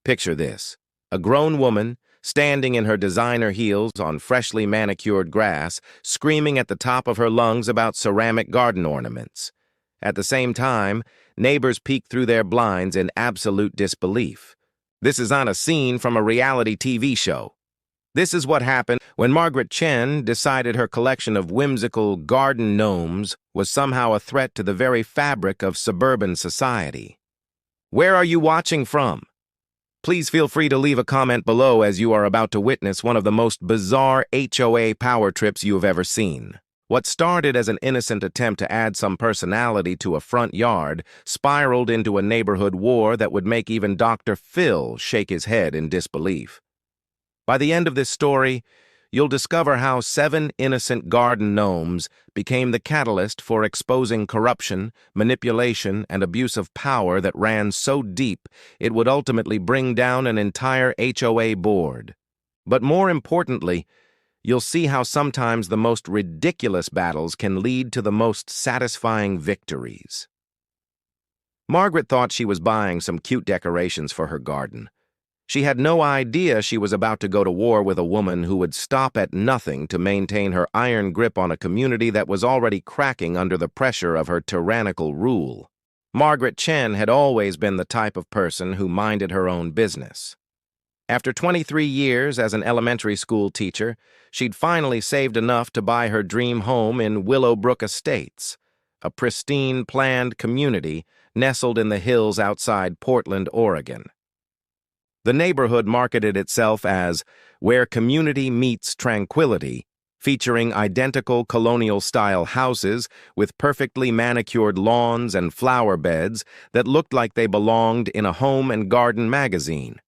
Picture this: a grown woman standing in her designer heels on freshly manicured grass, screaming at the top of her lungs about ceramic garden ornaments. At the same time, neighbors peek through their blinds in absolute disbelief. This is on a scene from a reality TV show. This is what happened when Margaret Chen decided her collection of whimsical garden gnomes was somehow a threat to the very fabric of suburban society. Where are you watching from? Please feel free to leave a comment below, as you are about to witness one of the most bizarre HOA power trips you have ever seen. What started as an innocent attempt to add some personality to a front yard spiraled into a neighborhood war that would make even Dr. Phil shake his head in disbelief. By the end of this story, you'll discover how 7 innocent garden gnomes became the catalyst for exposing corruption, manipulation, and abuse of power that ran so deep it would ultimately bring down an entire HOA board. But more importantly, you'll see how sometimes the most ridiculous battles can lead to the most satisfying victories. Margaret thought she was buying some cute decorations for her garden. She had no idea she was about to go to war with a woman who would stop at nothing to maintain her iron grip on a community that was already cracking under the pressure of her tyrannical rule. Margaret Chen had always been the type of person who minded her own business. After 23 years as an elementary school teacher, she'd finally saved enough to buy her dream home in Willowbrook Estates, a pristine, planned community nestled in the hills outside Portland, Oregon. The neighborhood marketed itself as "where community meets tranquility," featuring identical colonial-style houses with perfectly manicured lawns and flower beds that looked like they belonged in a home and garden magazine.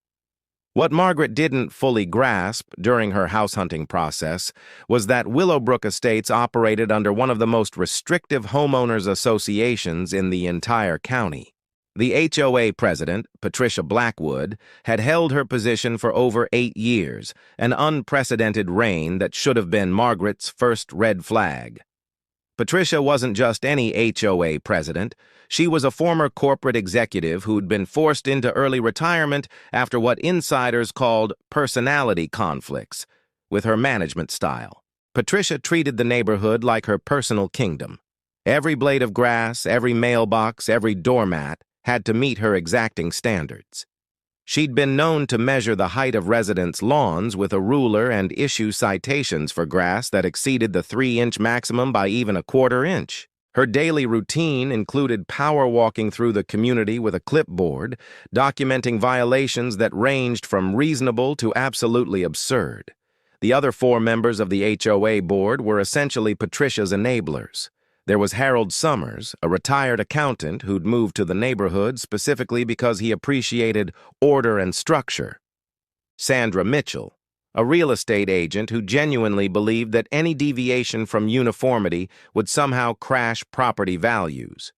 What Margaret didn't fully grasp during her house hunting process was that Willowbrook Estates operated under one of the most restrictive homeowners associations in the entire county. The HOA president, Patricia Blackwood, had held her position for over 8 years, an unprecedented reign that should have been Margaret's first red flag. Patricia wasn't just any HOA president. She was a former corporate executive who'd been forced into early retirement after what insiders called personality conflicts with her management style. Patricia treated the neighborhood like her personal kingdom. Every blade of grass, every mailbox, every doormat had to meet her exacting standards. She'd been known to measure the height of residents' lawns with a ruler and issue citations for grass that exceeded the 3-inch maximum by even a 1/4 inch. Her daily routine included power walking through the community with a clipboard, documenting violations that ranged from reasonable to absolutely absurd. The other 4 members of the HOA board were essentially Patricia's enablers. There was Harold Summers, a retired accountant who'd moved to the neighborhood specifically because he appreciated order and structure. Sandra Mitchell, a real estate agent who genuinely believed that any deviation from uniformity would somehow crash property values.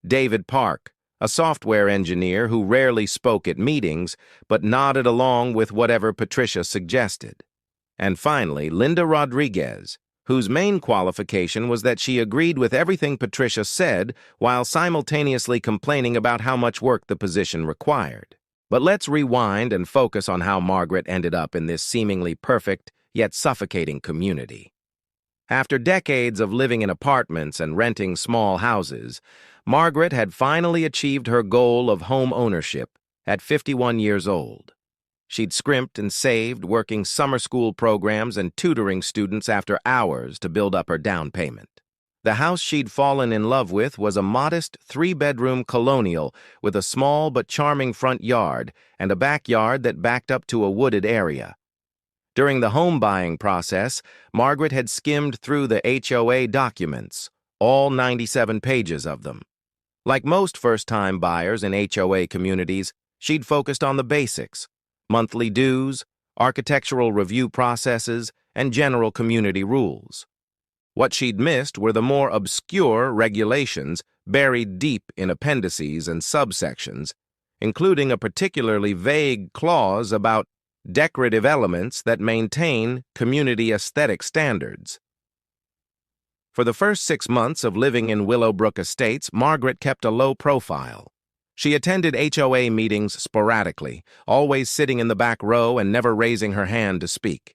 David Park, a software engineer who rarely spoke at meetings but nodded along with whatever Patricia suggested. And finally, Linda Rodriguez, whose main qualification was that she agreed with everything Patricia said while simultaneously complaining about how much work the position required. But let's rewind and focus on how Margaret ended up in this seemingly perfect yet suffocating community. After decades of living in apartments and renting small houses, Margaret had finally achieved her goal of home ownership at 51 years old. She'd scrimped and saved, working summer school programs and tutoring students after hours to build up her down payment. The house she'd fallen in love with was a modest 3-bedroom colonial with a small but charming front yard and a backyard that backed up to a wooded area. During the home buying process, Margaret had skimmed through the HOA documents, all 97 pages of them. Like most first-time buyers in HOA communities, she'd focused on the basics: monthly dues, architectural review processes, and general community rules. What she'd missed were the more obscure regulations buried deep in appendices and subsections, including a particularly vague clause about decorative elements that maintain community aesthetic standards. For the first 6 months of living in Willowbrook Estates, Margaret kept a low profile. She attended HOA meetings sporadically, always sitting in the back row and never raising her hand to speak.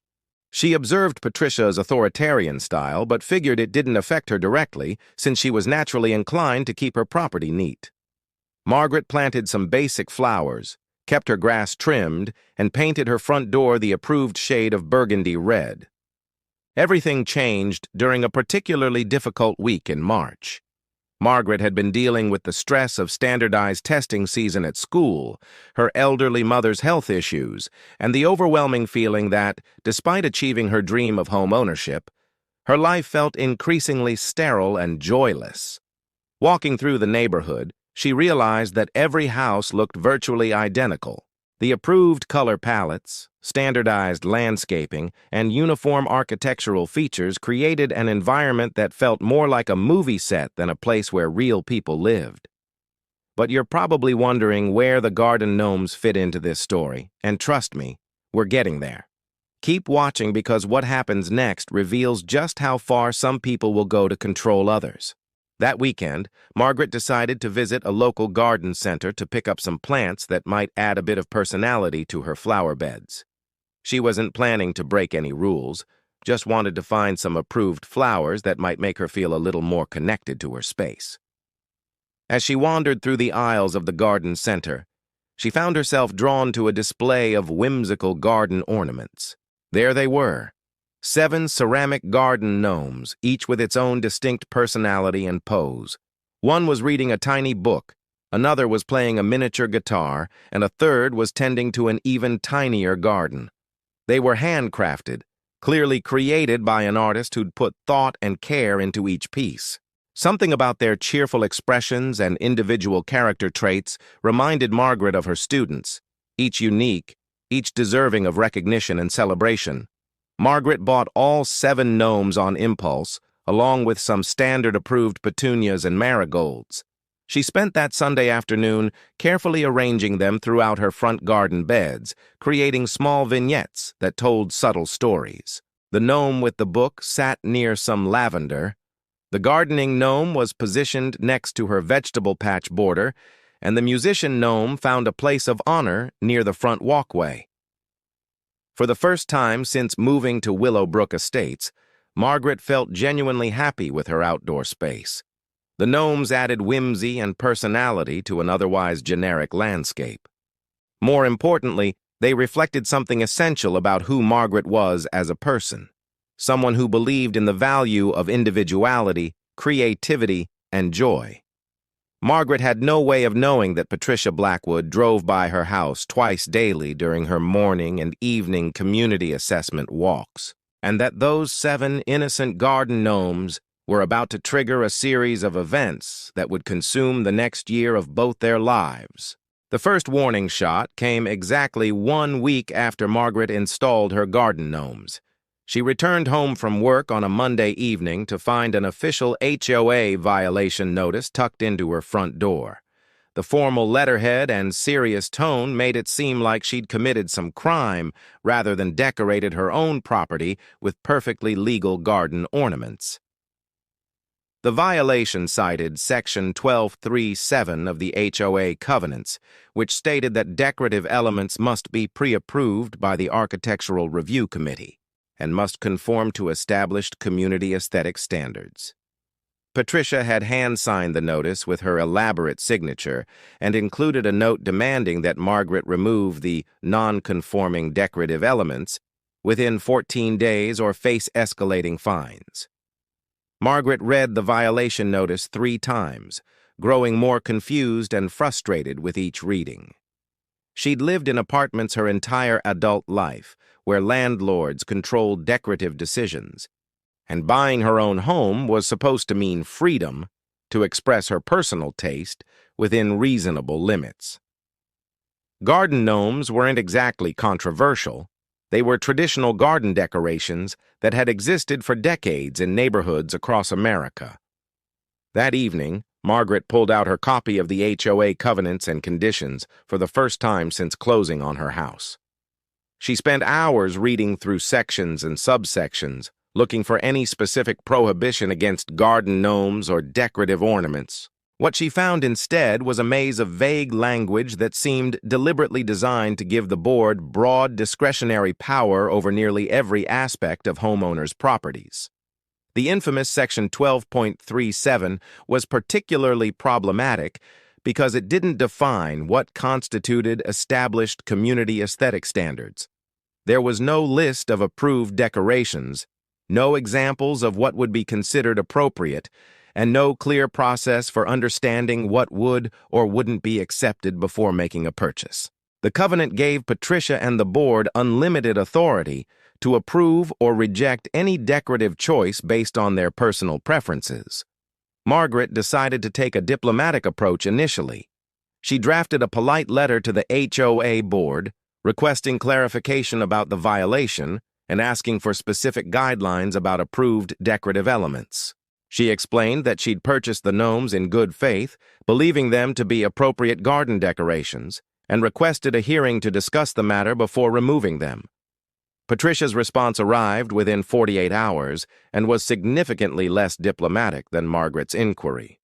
She observed Patricia's authoritarian style, but figured it didn't affect her directly, since she was naturally inclined to keep her property neat. Margaret planted some basic flowers, kept her grass trimmed, and painted her front door the approved shade of burgundy red. Everything changed during a particularly difficult week in March. Margaret had been dealing with the stress of standardized testing season at school, her elderly mother's health issues, and the overwhelming feeling that, despite achieving her dream of home ownership, her life felt increasingly sterile and joyless. Walking through the neighborhood, she realized that every house looked virtually identical. The approved color palettes, standardized landscaping, and uniform architectural features created an environment that felt more like a movie set than a place where real people lived. But you're probably wondering where the garden gnomes fit into this story, and trust me, we're getting there. Keep watching because what happens next reveals just how far some people will go to control others. That weekend, Margaret decided to visit a local garden center to pick up some plants that might add a bit of personality to her flower beds. She wasn't planning to break any rules, just wanted to find some approved flowers that might make her feel a little more connected to her space. As she wandered through the aisles of the garden center, she found herself drawn to a display of whimsical garden ornaments. There they were. 7 ceramic garden gnomes, each with its own distinct personality and pose. One was reading a tiny book, another was playing a miniature guitar, and a third was tending to an even tinier garden. They were handcrafted, clearly created by an artist who'd put thought and care into each piece. Something about their cheerful expressions and individual character traits reminded Margaret of her students, each unique, each deserving of recognition and celebration. Margaret bought all 7 gnomes on impulse, along with some standard-approved petunias and marigolds. She spent that Sunday afternoon carefully arranging them throughout her front garden beds, creating small vignettes that told subtle stories. The gnome with the book sat near some lavender. The gardening gnome was positioned next to her vegetable patch border, and the musician gnome found a place of honor near the front walkway. For the first time since moving to Willowbrook Estates, Margaret felt genuinely happy with her outdoor space. The gnomes added whimsy and personality to an otherwise generic landscape. More importantly, they reflected something essential about who Margaret was as a person, someone who believed in the value of individuality, creativity, and joy. Margaret had no way of knowing that Patricia Blackwood drove by her house twice daily during her morning and evening community assessment walks, and that those 7 innocent garden gnomes were about to trigger a series of events that would consume the next year of both their lives. The first warning shot came exactly 1 week after Margaret installed her garden gnomes. She returned home from work on a Monday evening to find an official HOA violation notice tucked into her front door. The formal letterhead and serious tone made it seem like she'd committed some crime rather than decorated her own property with perfectly legal garden ornaments. The violation cited Section 1237 of the HOA Covenants, which stated that decorative elements must be pre-approved by the Architectural Review Committee and must conform to established community aesthetic standards. Patricia had hand-signed the notice with her elaborate signature and included a note demanding that Margaret remove the non-conforming decorative elements within 14 days or face escalating fines. Margaret read the violation notice 3 times, growing more confused and frustrated with each reading. She'd lived in apartments her entire adult life, where landlords controlled decorative decisions, and buying her own home was supposed to mean freedom to express her personal taste within reasonable limits. Garden gnomes weren't exactly controversial. They were traditional garden decorations that had existed for decades in neighborhoods across America. That evening, Margaret pulled out her copy of the HOA Covenants and Conditions for the first time since closing on her house. She spent hours reading through sections and subsections, looking for any specific prohibition against garden gnomes or decorative ornaments. What she found instead was a maze of vague language that seemed deliberately designed to give the board broad discretionary power over nearly every aspect of homeowners' properties. The infamous Section 12.37 was particularly problematic because it didn't define what constituted established community aesthetic standards. There was no list of approved decorations, no examples of what would be considered appropriate, and no clear process for understanding what would or wouldn't be accepted before making a purchase. The covenant gave Patricia and the board unlimited authority to approve or reject any decorative choice based on their personal preferences. Margaret decided to take a diplomatic approach initially. She drafted a polite letter to the HOA board, requesting clarification about the violation and asking for specific guidelines about approved decorative elements. She explained that she'd purchased the gnomes in good faith, believing them to be appropriate garden decorations, and requested a hearing to discuss the matter before removing them. Patricia's response arrived within 48 hours and was significantly less diplomatic than Margaret's inquiry.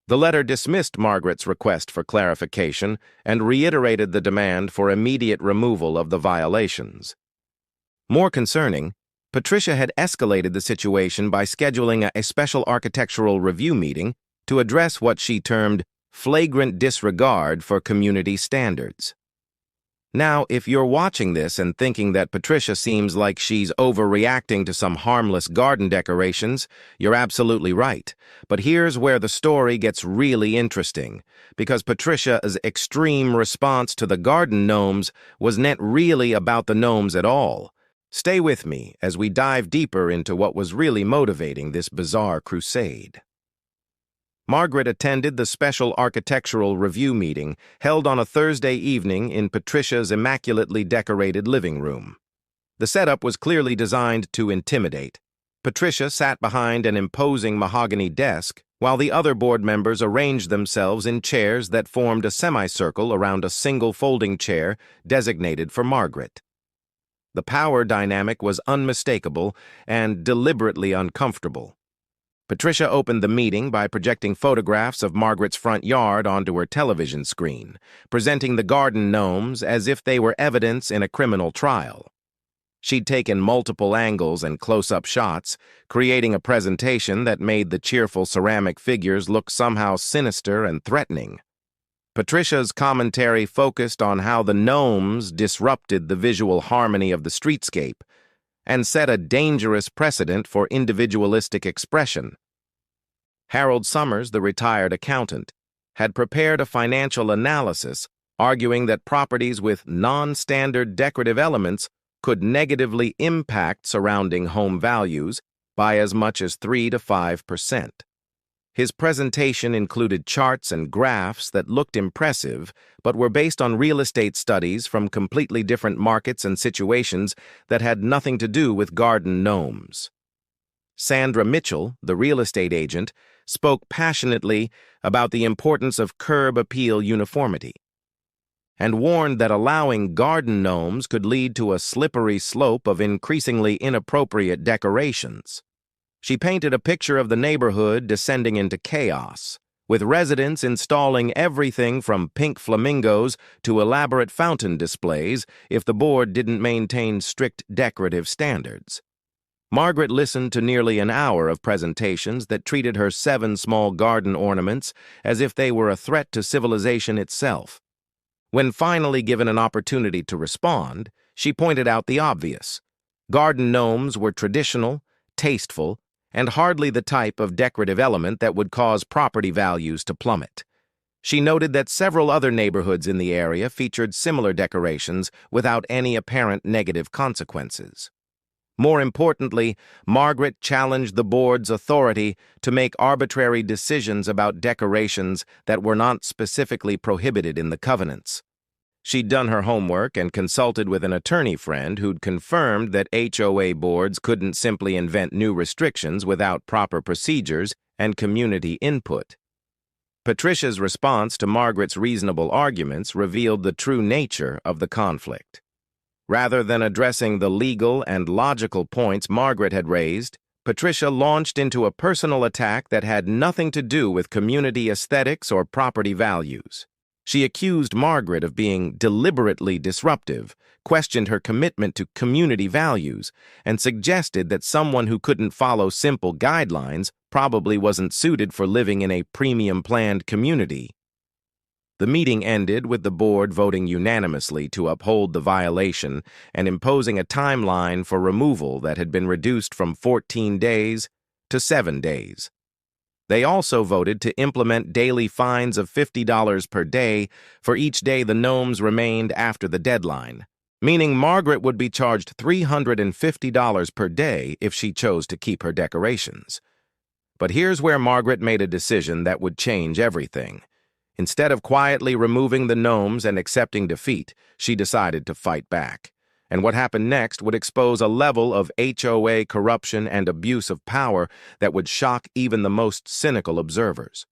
The letter dismissed Margaret's request for clarification and reiterated the demand for immediate removal of the violations. More concerning, Patricia had escalated the situation by scheduling a special architectural review meeting to address what she termed flagrant disregard for community standards. Now, if you're watching this and thinking that Patricia seems like she's overreacting to some harmless garden decorations, you're absolutely right. But here's where the story gets really interesting, because Patricia's extreme response to the garden gnomes was not really about the gnomes at all. Stay with me as we dive deeper into what was really motivating this bizarre crusade. Margaret attended the special architectural review meeting held on a Thursday evening in Patricia's immaculately decorated living room. The setup was clearly designed to intimidate. Patricia sat behind an imposing mahogany desk, while the other board members arranged themselves in chairs that formed a semicircle around a single folding chair designated for Margaret. The power dynamic was unmistakable and deliberately uncomfortable. Patricia opened the meeting by projecting photographs of Margaret's front yard onto her television screen, presenting the garden gnomes as if they were evidence in a criminal trial. She'd taken multiple angles and close-up shots, creating a presentation that made the cheerful ceramic figures look somehow sinister and threatening. Patricia's commentary focused on how the gnomes disrupted the visual harmony of the streetscape and set a dangerous precedent for individualistic expression. Harold Summers, the retired accountant, had prepared a financial analysis arguing that properties with non-standard decorative elements could negatively impact surrounding home values by as much as 3 to 5%. His presentation included charts and graphs that looked impressive, but were based on real estate studies from completely different markets and situations that had nothing to do with garden gnomes. Sandra Mitchell, the real estate agent, spoke passionately about the importance of curb appeal uniformity and warned that allowing garden gnomes could lead to a slippery slope of increasingly inappropriate decorations. She painted a picture of the neighborhood descending into chaos, with residents installing everything from pink flamingos to elaborate fountain displays if the board didn't maintain strict decorative standards. Margaret listened to nearly an hour of presentations that treated her 7 small garden ornaments as if they were a threat to civilization itself. When finally given an opportunity to respond, she pointed out the obvious. Garden gnomes were traditional, tasteful, and hardly the type of decorative element that would cause property values to plummet. She noted that several other neighborhoods in the area featured similar decorations without any apparent negative consequences. More importantly, Margaret challenged the board's authority to make arbitrary decisions about decorations that were not specifically prohibited in the covenants. She'd done her homework and consulted with an attorney friend who'd confirmed that HOA boards couldn't simply invent new restrictions without proper procedures and community input. Patricia's response to Margaret's reasonable arguments revealed the true nature of the conflict. Rather than addressing the legal and logical points Margaret had raised, Patricia launched into a personal attack that had nothing to do with community aesthetics or property values. She accused Margaret of being deliberately disruptive, questioned her commitment to community values, and suggested that someone who couldn't follow simple guidelines probably wasn't suited for living in a premium-planned community. The meeting ended with the board voting unanimously to uphold the violation and imposing a timeline for removal that had been reduced from 14 days to 7 days. They also voted to implement daily fines of $50 per day for each day the gnomes remained after the deadline, meaning Margaret would be charged $350 per day if she chose to keep her decorations. But here's where Margaret made a decision that would change everything. Instead of quietly removing the gnomes and accepting defeat, she decided to fight back. And what happened next would expose a level of HOA corruption and abuse of power that would shock even the most cynical observers.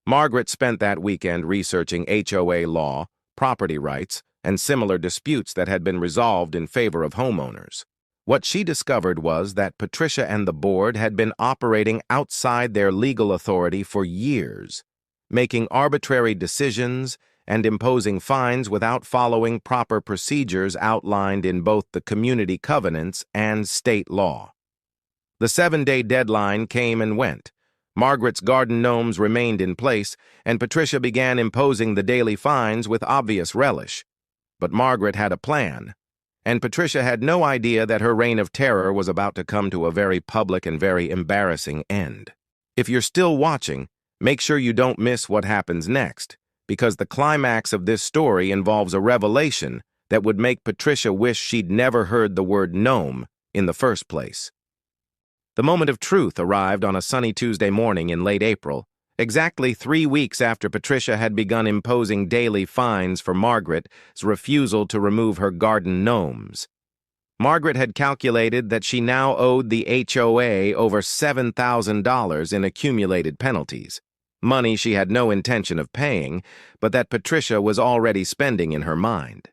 Margaret spent that weekend researching HOA law, property rights, and similar disputes that had been resolved in favor of homeowners. What she discovered was that Patricia and the board had been operating outside their legal authority for years, making arbitrary decisions and imposing fines without following proper procedures outlined in both the community covenants and state law. The 7-day deadline came and went. Margaret's garden gnomes remained in place, and Patricia began imposing the daily fines with obvious relish. But Margaret had a plan, and Patricia had no idea that her reign of terror was about to come to a very public and very embarrassing end. If you're still watching, make sure you don't miss what happens next, because the climax of this story involves a revelation that would make Patricia wish she'd never heard the word gnome in the first place. The moment of truth arrived on a sunny Tuesday morning in late April, exactly 3 weeks after Patricia had begun imposing daily fines for Margaret's refusal to remove her garden gnomes. Margaret had calculated that she now owed the HOA over $7,000 in accumulated penalties, money she had no intention of paying, but that Patricia was already spending in her mind.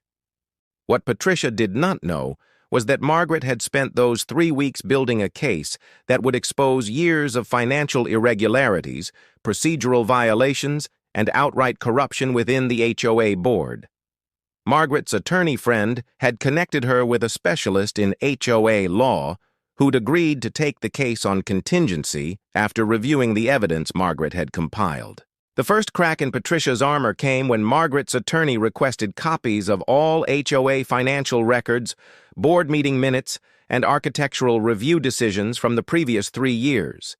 What Patricia did not know was that Margaret had spent those 3 weeks building a case that would expose years of financial irregularities, procedural violations, and outright corruption within the HOA board. Margaret's attorney friend had connected her with a specialist in HOA law who'd agreed to take the case on contingency after reviewing the evidence Margaret had compiled. The first crack in Patricia's armor came when Margaret's attorney requested copies of all HOA financial records, board meeting minutes, and architectural review decisions from the previous 3 years.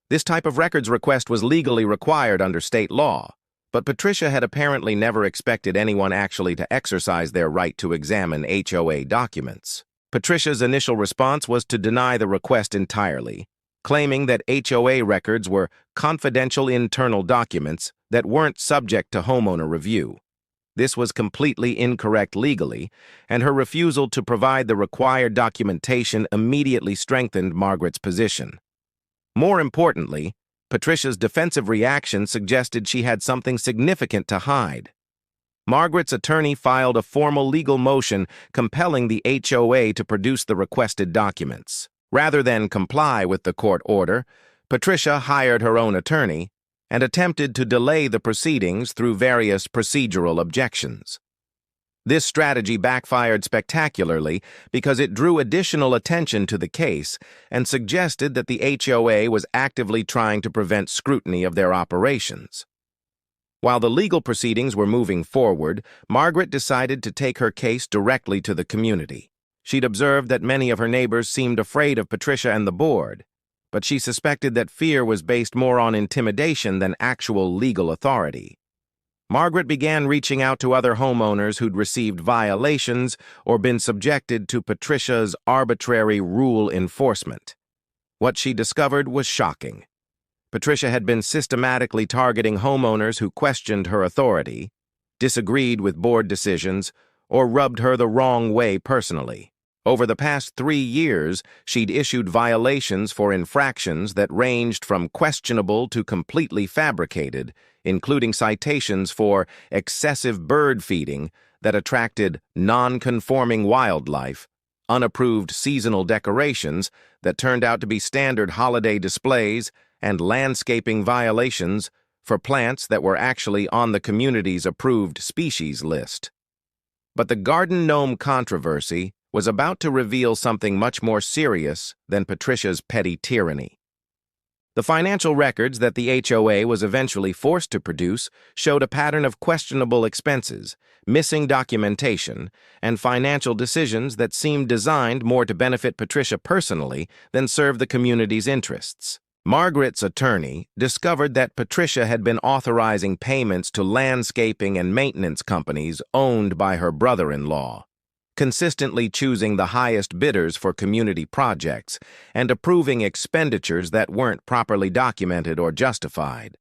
This type of records request was legally required under state law, but Patricia had apparently never expected anyone actually to exercise their right to examine HOA documents. Patricia's initial response was to deny the request entirely, claiming that HOA records were confidential internal documents that weren't subject to homeowner review. This was completely incorrect legally, and her refusal to provide the required documentation immediately strengthened Margaret's position. More importantly, Patricia's defensive reaction suggested she had something significant to hide. Margaret's attorney filed a formal legal motion compelling the HOA to produce the requested documents. Rather than comply with the court order, Patricia hired her own attorney and attempted to delay the proceedings through various procedural objections. This strategy backfired spectacularly because it drew additional attention to the case and suggested that the HOA was actively trying to prevent scrutiny of their operations. While the legal proceedings were moving forward, Margaret decided to take her case directly to the community. She'd observed that many of her neighbors seemed afraid of Patricia and the board, but she suspected that fear was based more on intimidation than actual legal authority. Margaret began reaching out to other homeowners who'd received violations or been subjected to Patricia's arbitrary rule enforcement. What she discovered was shocking. Patricia had been systematically targeting homeowners who questioned her authority, disagreed with board decisions, or rubbed her the wrong way personally. Over the past 3 years, she'd issued violations for infractions that ranged from questionable to completely fabricated, including citations for excessive bird feeding that attracted non-conforming wildlife, unapproved seasonal decorations that turned out to be standard holiday displays, and landscaping violations for plants that were actually on the community's approved species list. But the garden gnome controversy was about to reveal something much more serious than Patricia's petty tyranny. The financial records that the HOA was eventually forced to produce showed a pattern of questionable expenses, missing documentation, and financial decisions that seemed designed more to benefit Patricia personally than serve the community's interests. Margaret's attorney discovered that Patricia had been authorizing payments to landscaping and maintenance companies owned by her brother-in-law, consistently choosing the highest bidders for community projects and approving expenditures that weren't properly documented or justified.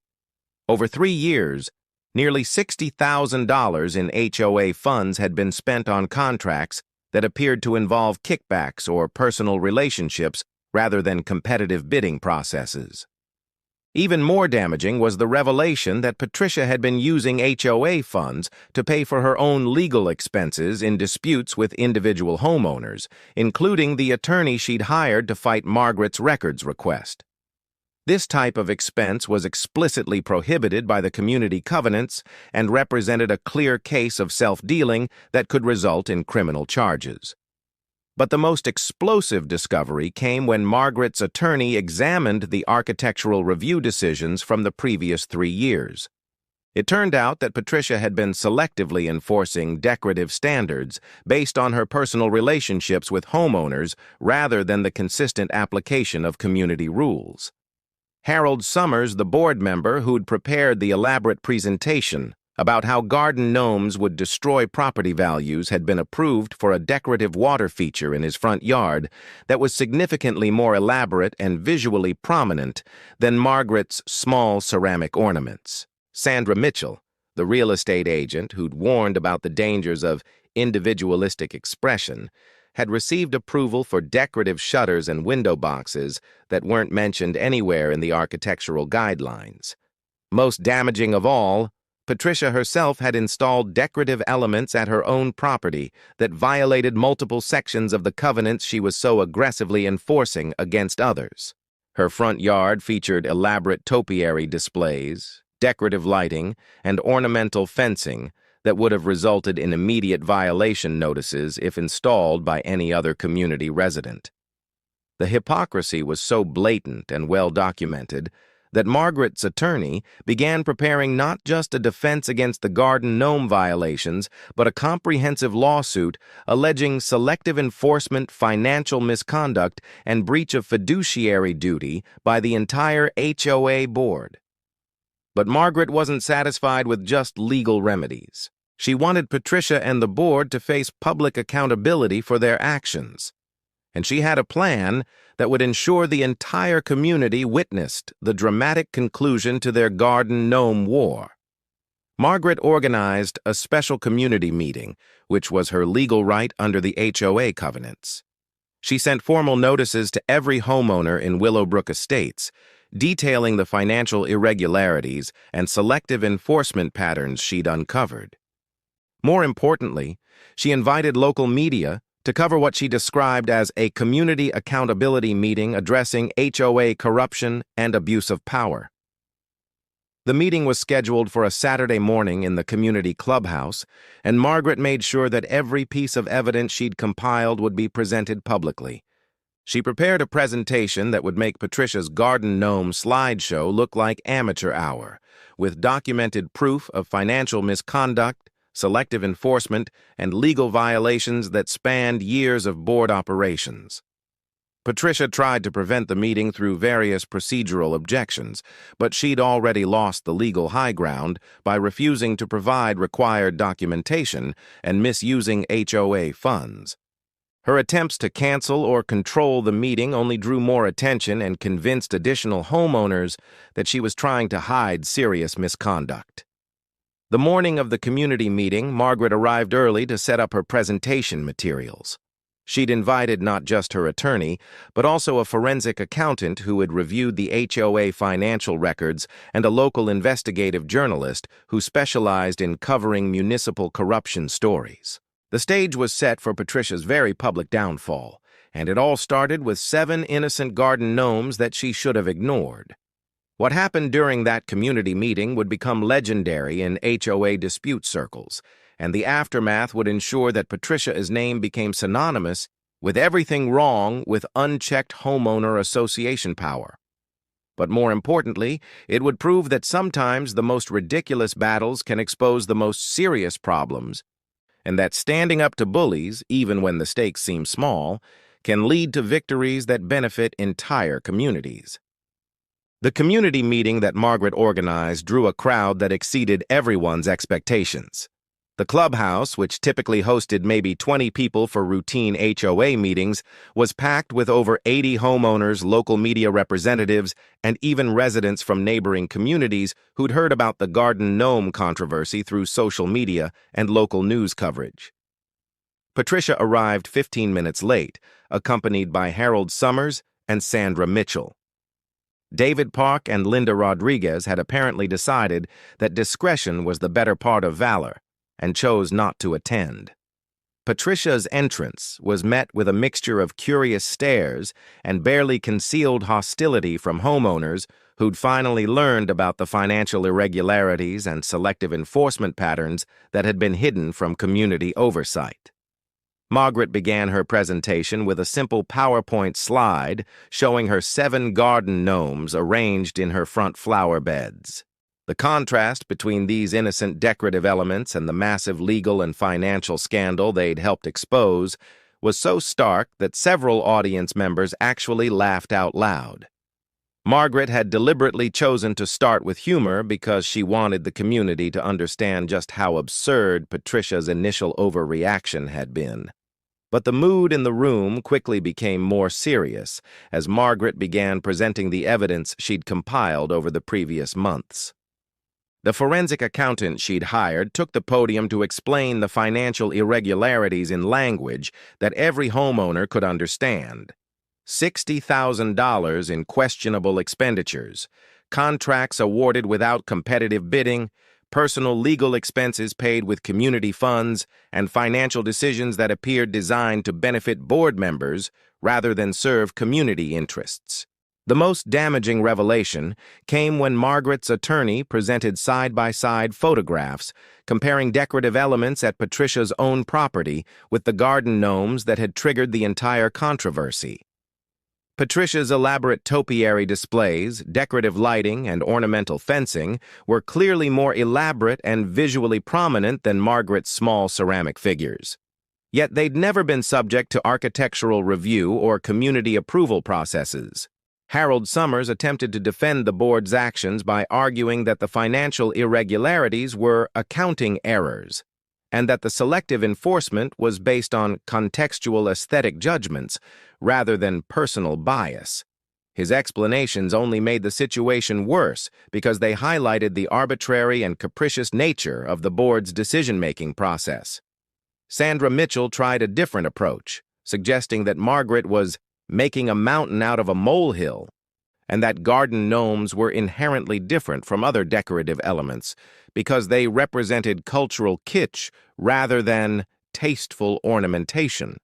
Over 3 years, nearly $60,000 in HOA funds had been spent on contracts that appeared to involve kickbacks or personal relationships rather than competitive bidding processes. Even more damaging was the revelation that Patricia had been using HOA funds to pay for her own legal expenses in disputes with individual homeowners, including the attorney she'd hired to fight Margaret's records request. This type of expense was explicitly prohibited by the community covenants and represented a clear case of self-dealing that could result in criminal charges. But the most explosive discovery came when Margaret's attorney examined the architectural review decisions from the previous 3 years. It turned out that Patricia had been selectively enforcing decorative standards based on her personal relationships with homeowners rather than the consistent application of community rules. Harold Summers, the board member who'd prepared the elaborate presentation about how garden gnomes would destroy property values, had been approved for a decorative water feature in his front yard that was significantly more elaborate and visually prominent than Margaret's small ceramic ornaments. Sandra Mitchell, the real estate agent who'd warned about the dangers of individualistic expression, had received approval for decorative shutters and window boxes that weren't mentioned anywhere in the architectural guidelines. Most damaging of all, Patricia herself had installed decorative elements at her own property that violated multiple sections of the covenants she was so aggressively enforcing against others. Her front yard featured elaborate topiary displays, decorative lighting, and ornamental fencing that would have resulted in immediate violation notices if installed by any other community resident. The hypocrisy was so blatant and well documented that Margaret's attorney began preparing not just a defense against the garden gnome violations, but a comprehensive lawsuit alleging selective enforcement, financial misconduct, and breach of fiduciary duty by the entire HOA board. But Margaret wasn't satisfied with just legal remedies. She wanted Patricia and the board to face public accountability for their actions. And she had a plan that would ensure the entire community witnessed the dramatic conclusion to their garden gnome war. Margaret organized a special community meeting, which was her legal right under the HOA covenants. She sent formal notices to every homeowner in Willowbrook Estates, detailing the financial irregularities and selective enforcement patterns she'd uncovered. More importantly, she invited local media to cover what she described as a community accountability meeting addressing HOA corruption and abuse of power. The meeting was scheduled for a Saturday morning in the community clubhouse, and Margaret made sure that every piece of evidence she'd compiled would be presented publicly. She prepared a presentation that would make Patricia's garden gnome slideshow look like amateur hour, with documented proof of financial misconduct, selective enforcement, and legal violations that spanned years of board operations. Patricia tried to prevent the meeting through various procedural objections, but she'd already lost the legal high ground by refusing to provide required documentation and misusing HOA funds. Her attempts to cancel or control the meeting only drew more attention and convinced additional homeowners that she was trying to hide serious misconduct. The morning of the community meeting, Margaret arrived early to set up her presentation materials. She'd invited not just her attorney, but also a forensic accountant who had reviewed the HOA financial records and a local investigative journalist who specialized in covering municipal corruption stories. The stage was set for Patricia's very public downfall, and it all started with 7 innocent garden gnomes that she should have ignored. What happened during that community meeting would become legendary in HOA dispute circles, and the aftermath would ensure that Patricia's name became synonymous with everything wrong with unchecked homeowner association power. But more importantly, it would prove that sometimes the most ridiculous battles can expose the most serious problems, and that standing up to bullies, even when the stakes seem small, can lead to victories that benefit entire communities. The community meeting that Margaret organized drew a crowd that exceeded everyone's expectations. The clubhouse, which typically hosted maybe 20 people for routine HOA meetings, was packed with over 80 homeowners, local media representatives, and even residents from neighboring communities who'd heard about the garden gnome controversy through social media and local news coverage. Patricia arrived 15 minutes late, accompanied by Harold Summers and Sandra Mitchell. David Park and Linda Rodriguez had apparently decided that discretion was the better part of valor, and chose not to attend. Patricia's entrance was met with a mixture of curious stares and barely concealed hostility from homeowners who'd finally learned about the financial irregularities and selective enforcement patterns that had been hidden from community oversight. Margaret began her presentation with a simple PowerPoint slide showing her 7 garden gnomes arranged in her front flower beds. The contrast between these innocent decorative elements and the massive legal and financial scandal they'd helped expose was so stark that several audience members actually laughed out loud. Margaret had deliberately chosen to start with humor because she wanted the community to understand just how absurd Patricia's initial overreaction had been. But the mood in the room quickly became more serious as Margaret began presenting the evidence she'd compiled over the previous months. The forensic accountant she'd hired took the podium to explain the financial irregularities in language that every homeowner could understand. $60,000 in questionable expenditures, contracts awarded without competitive bidding, personal legal expenses paid with community funds, and financial decisions that appeared designed to benefit board members rather than serve community interests. The most damaging revelation came when Margaret's attorney presented side-by-side photographs comparing decorative elements at Patricia's own property with the garden gnomes that had triggered the entire controversy. Patricia's elaborate topiary displays, decorative lighting, and ornamental fencing were clearly more elaborate and visually prominent than Margaret's small ceramic figures. Yet they'd never been subject to architectural review or community approval processes. Harold Summers attempted to defend the board's actions by arguing that the financial irregularities were accounting errors, and that the selective enforcement was based on contextual aesthetic judgments rather than personal bias. His explanations only made the situation worse because they highlighted the arbitrary and capricious nature of the board's decision-making process. Sandra Mitchell tried a different approach, suggesting that Margaret was making a mountain out of a molehill, and that garden gnomes were inherently different from other decorative elements because they represented cultural kitsch rather than tasteful ornamentation.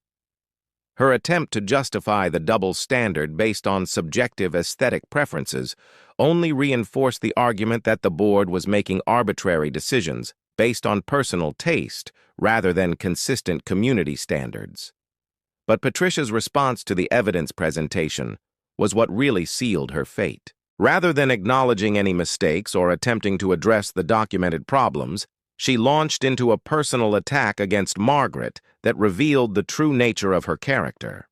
Her attempt to justify the double standard based on subjective aesthetic preferences only reinforced the argument that the board was making arbitrary decisions based on personal taste rather than consistent community standards. But Patricia's response to the evidence presentation was what really sealed her fate. Rather than acknowledging any mistakes or attempting to address the documented problems, she launched into a personal attack against Margaret that revealed the true nature of her character.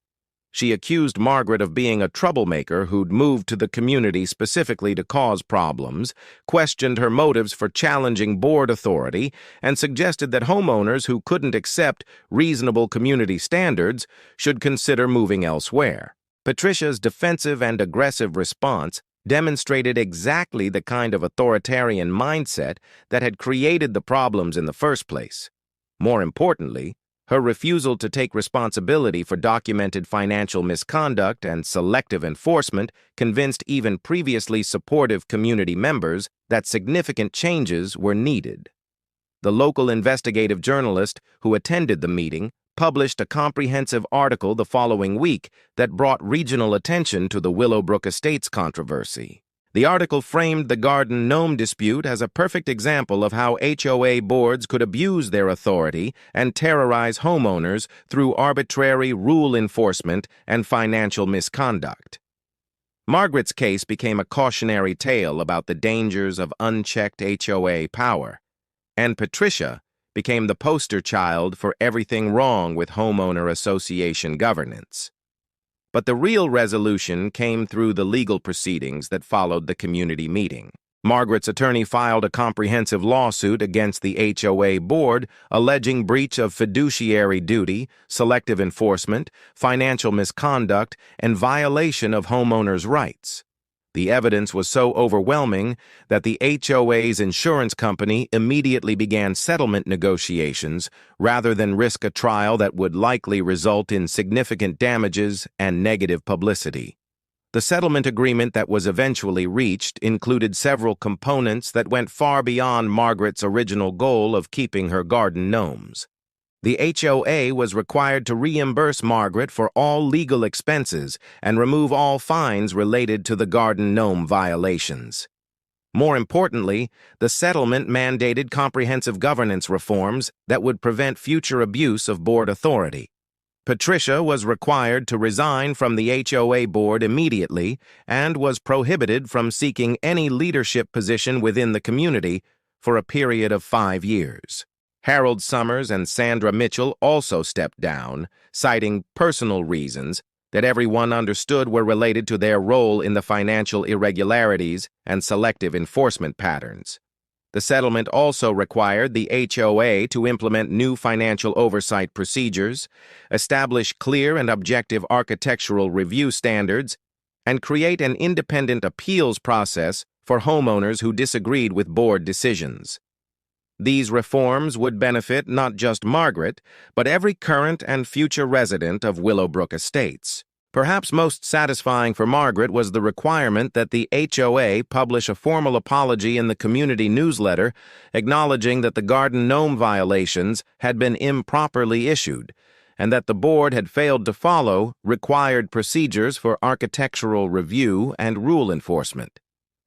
She accused Margaret of being a troublemaker who'd moved to the community specifically to cause problems, questioned her motives for challenging board authority, and suggested that homeowners who couldn't accept reasonable community standards should consider moving elsewhere. Patricia's defensive and aggressive response demonstrated exactly the kind of authoritarian mindset that had created the problems in the first place. More importantly, her refusal to take responsibility for documented financial misconduct and selective enforcement convinced even previously supportive community members that significant changes were needed. the local investigative journalist who attended the meeting published a comprehensive article the following week that brought regional attention to the Willowbrook Estates controversy. The article framed the garden gnome dispute as a perfect example of how HOA boards could abuse their authority and terrorize homeowners through arbitrary rule enforcement and financial misconduct. Margaret's case became a cautionary tale about the dangers of unchecked HOA power, and Patricia became the poster child for everything wrong with homeowner association governance. But the real resolution came through the legal proceedings that followed the community meeting. Margaret's attorney filed a comprehensive lawsuit against the HOA board alleging breach of fiduciary duty, selective enforcement, financial misconduct, and violation of homeowners' rights. The evidence was so overwhelming that the HOA's insurance company immediately began settlement negotiations rather than risk a trial that would likely result in significant damages and negative publicity. The settlement agreement that was eventually reached included several components that went far beyond Margaret's original goal of keeping her garden gnomes. The HOA was required to reimburse Margaret for all legal expenses and remove all fines related to the garden gnome violations. More importantly, the settlement mandated comprehensive governance reforms that would prevent future abuse of board authority. Patricia was required to resign from the HOA board immediately and was prohibited from seeking any leadership position within the community for a period of 5 years. Harold Summers and Sandra Mitchell also stepped down, citing personal reasons that everyone understood were related to their role in the financial irregularities and selective enforcement patterns. The settlement also required the HOA to implement new financial oversight procedures, establish clear and objective architectural review standards, and create an independent appeals process for homeowners who disagreed with board decisions. These reforms would benefit not just Margaret, but every current and future resident of Willowbrook Estates. Perhaps most satisfying for Margaret was the requirement that the HOA publish a formal apology in the community newsletter acknowledging that the garden gnome violations had been improperly issued and that the board had failed to follow required procedures for architectural review and rule enforcement.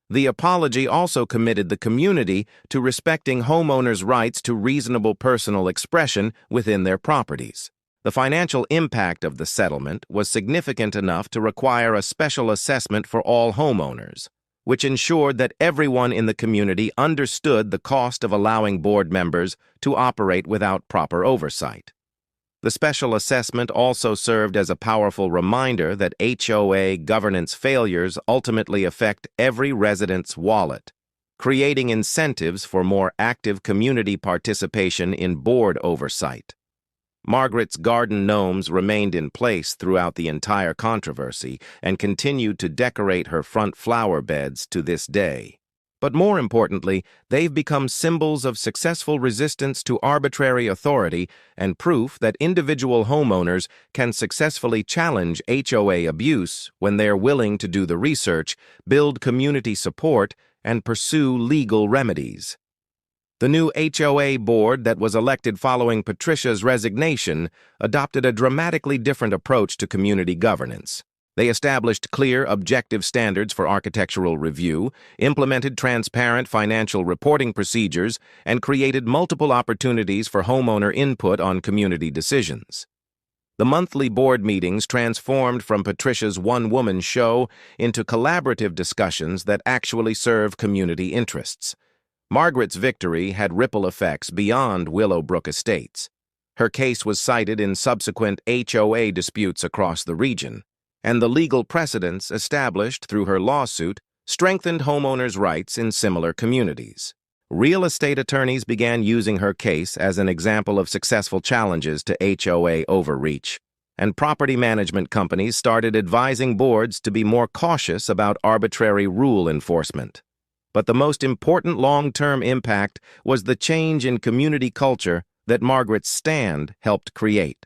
The apology also committed the community to respecting homeowners' rights to reasonable personal expression within their properties. The financial impact of the settlement was significant enough to require a special assessment for all homeowners, which ensured that everyone in the community understood the cost of allowing board members to operate without proper oversight. The special assessment also served as a powerful reminder that HOA governance failures ultimately affect every resident's wallet, creating incentives for more active community participation in board oversight. Margaret's garden gnomes remained in place throughout the entire controversy and continued to decorate her front flower beds to this day. But more importantly, they've become symbols of successful resistance to arbitrary authority and proof that individual homeowners can successfully challenge HOA abuse when they're willing to do the research, build community support, and pursue legal remedies. The new HOA board that was elected following Patricia's resignation adopted a dramatically different approach to community governance. They established clear, objective standards for architectural review, implemented transparent financial reporting procedures, and created multiple opportunities for homeowner input on community decisions. The monthly board meetings transformed from Patricia's one-woman show into collaborative discussions that actually serve community interests. Margaret's victory had ripple effects beyond Willowbrook Estates. Her case was cited in subsequent HOA disputes across the region, and the legal precedents established through her lawsuit strengthened homeowners' rights in similar communities. Real estate attorneys began using her case as an example of successful challenges to HOA overreach, and property management companies started advising boards to be more cautious about arbitrary rule enforcement. But the most important long-term impact was the change in community culture that Margaret's stand helped create.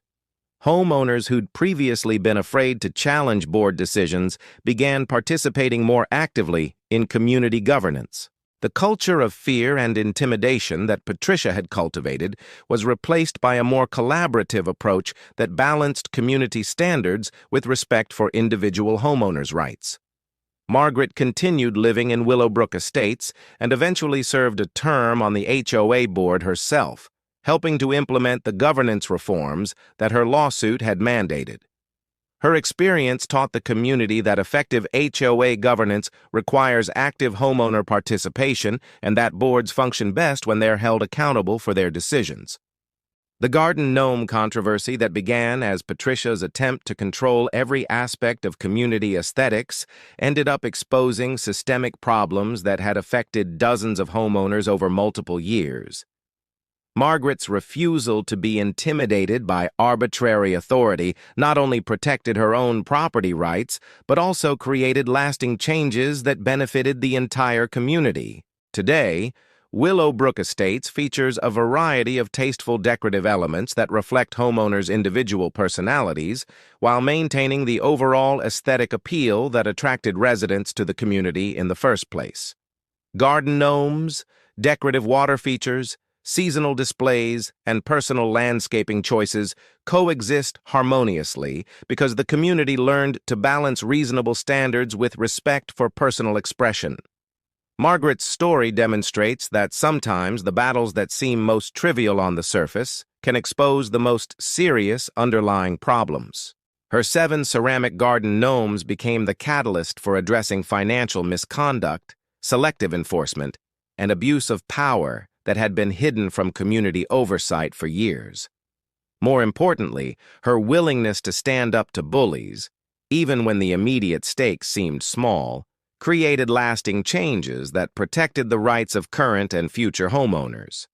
Homeowners who'd previously been afraid to challenge board decisions began participating more actively in community governance. The culture of fear and intimidation that Patricia had cultivated was replaced by a more collaborative approach that balanced community standards with respect for individual homeowners' rights. Margaret continued living in Willowbrook Estates and eventually served a term on the HOA board herself, helping to implement the governance reforms that her lawsuit had mandated. Her experience taught the community that effective HOA governance requires active homeowner participation and that boards function best when they're held accountable for their decisions. The garden gnome controversy that began as Patricia's attempt to control every aspect of community aesthetics ended up exposing systemic problems that had affected dozens of homeowners over multiple years. Margaret's refusal to be intimidated by arbitrary authority not only protected her own property rights, but also created lasting changes that benefited the entire community. Today, Willowbrook Estates features a variety of tasteful decorative elements that reflect homeowners' individual personalities, while maintaining the overall aesthetic appeal that attracted residents to the community in the first place. Garden gnomes, decorative water features, seasonal displays, and personal landscaping choices coexist harmoniously because the community learned to balance reasonable standards with respect for personal expression. Margaret's story demonstrates that sometimes the battles that seem most trivial on the surface can expose the most serious underlying problems. Her 7 ceramic garden gnomes became the catalyst for addressing financial misconduct, selective enforcement, and abuse of power that had been hidden from community oversight for years. More importantly, her willingness to stand up to bullies, even when the immediate stakes seemed small, created lasting changes that protected the rights of current and future homeowners.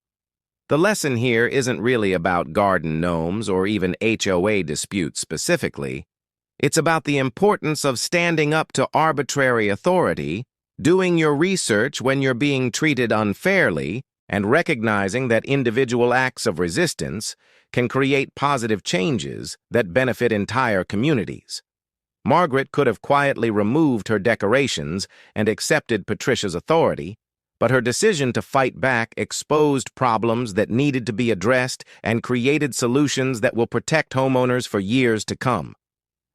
The lesson here isn't really about garden gnomes or even HOA disputes specifically. It's about the importance of standing up to arbitrary authority, doing your research when you're being treated unfairly, and recognizing that individual acts of resistance can create positive changes that benefit entire communities. Margaret could have quietly removed her decorations and accepted Patricia's authority, but her decision to fight back exposed problems that needed to be addressed and created solutions that will protect homeowners for years to come.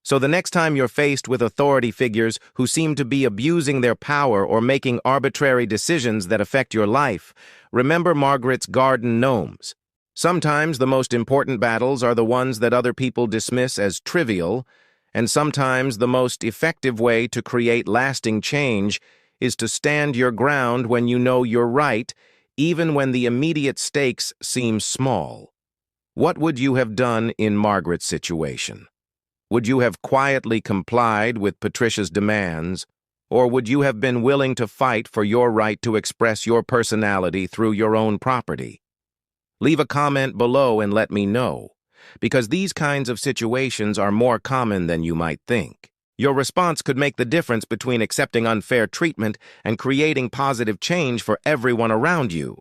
So the next time you're faced with authority figures who seem to be abusing their power or making arbitrary decisions that affect your life, remember Margaret's garden gnomes. Sometimes the most important battles are the ones that other people dismiss as trivial, and sometimes the most effective way to create lasting change is to stand your ground when you know you're right, even when the immediate stakes seem small. What would you have done in Margaret's situation? Would you have quietly complied with Patricia's demands, or would you have been willing to fight for your right to express your personality through your own property? Leave a comment below and let me know, because these kinds of situations are more common than you might think. Your response could make the difference between accepting unfair treatment and creating positive change for everyone around you.